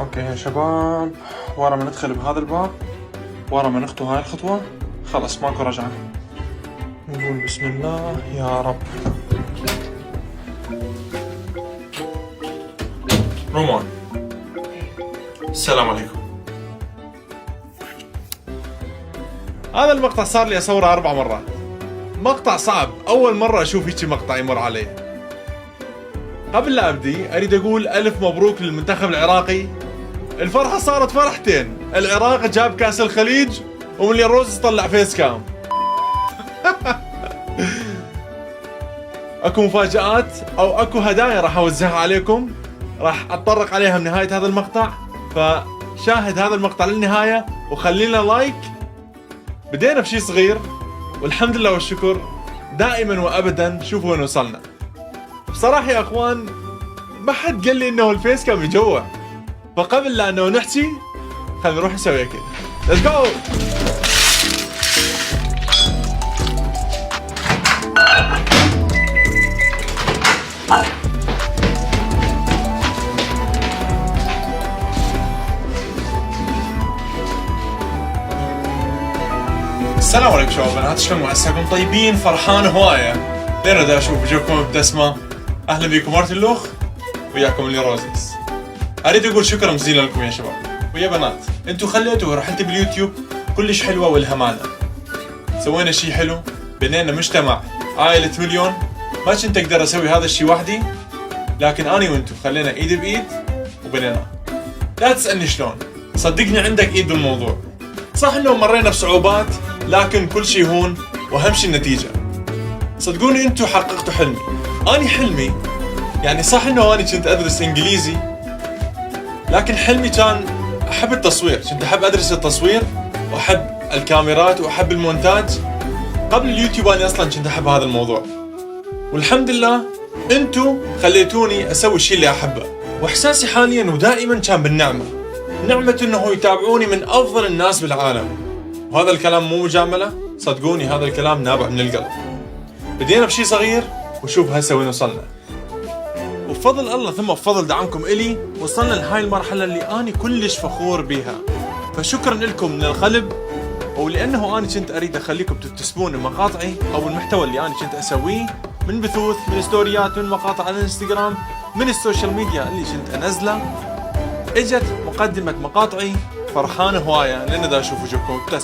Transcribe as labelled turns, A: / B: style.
A: اوكي يا شباب، ورا ما ندخل بهذا الباب، ورا ما نخطو هاي الخطوة، خلص ماكو رجعة. نقول بسم الله يا رب. رومان، السلام عليكم. هذا المقطع صار لي اصوره 4 مرات. مقطع صعب، اول مرة اشوف هيك مقطع يمر علي. قبل لا ابدي اريد اقول الف مبروك للمنتخب العراقي. الفرحة صارت فرحتين، العراق جاب كاس الخليج ومليون روز طلع فيس كام. اكو مفاجآت او اكو هدايا راح اوزعها عليكم، راح اتطرق عليها من نهاية هذا المقطع، فشاهد هذا المقطع للنهاية وخلينا لايك. بدينا بشي صغير والحمد لله والشكر دائما وابدا. شوفوا وين وصلنا. بصراحة يا اخوان ما حد قال لي انه الفيس كام يجوع، فقبل لا انه نحكي خلينا نروح نسوي اكل. ليتس جو. السلام عليكم شباب بنات، شلون عساكم؟ طيبين؟ فرحان هوايه لين دا اشوف وجوهكم مبتسمه. اهلا بكم مرت اللوخ، وياكم اللي روزيس. اريد اقول شكرا جزيلا لكم يا شباب ويا بنات، انتم خليتوا رحلتي باليوتيوب كلش حلوه والهمانه. سوينا شيء حلو، بنينا مجتمع عائله مليون. ما كنت اقدر اسوي هذا الشيء وحدي، لكن اني وانتم خلينا ايد بايد وبنيناه. لا تسالني شلون، صدقني عندك ايد بالموضوع. صح انه مرينا بصعوبات، لكن كل شيء هون واهم شيء النتيجه. صدقوني انتم حققتوا حلمي. اني حلمي يعني صح انه اني كنت ادرس انجليزي، لكن حلمي كان احب التصوير. كنت احب ادرس التصوير واحب الكاميرات واحب المونتاج. قبل اليوتيوب اني اصلا كنت احب هذا الموضوع، والحمد لله انتم خليتوني اسوي الشيء اللي احبه. واحساسي حاليا ودائما كان بالنعمه، نعمه انه يتابعوني من افضل الناس بالعالم. وهذا الكلام مو مجامله، صدقوني هذا الكلام نابع من القلب. بدينا بشيء صغير وشوف هسه وين وصلنا. وبفضل الله ثم بفضل دعمكم إلي وصلنا لهاي المرحلة اللي أنا كلش فخور بيها. فشكرا لكم من القلب، ولأنه أنا كنت أريد أخليكم تكتسبون مقاطعي أو المحتوى اللي أنا كنت أسويه من بثوث، من ستوريات، من مقاطع على الانستغرام، من السوشيال ميديا اللي كنت أنزله. اجت مقدمة مقاطعي، فرحان هواية لأن دا أشوف وجوهكم مبتسمة.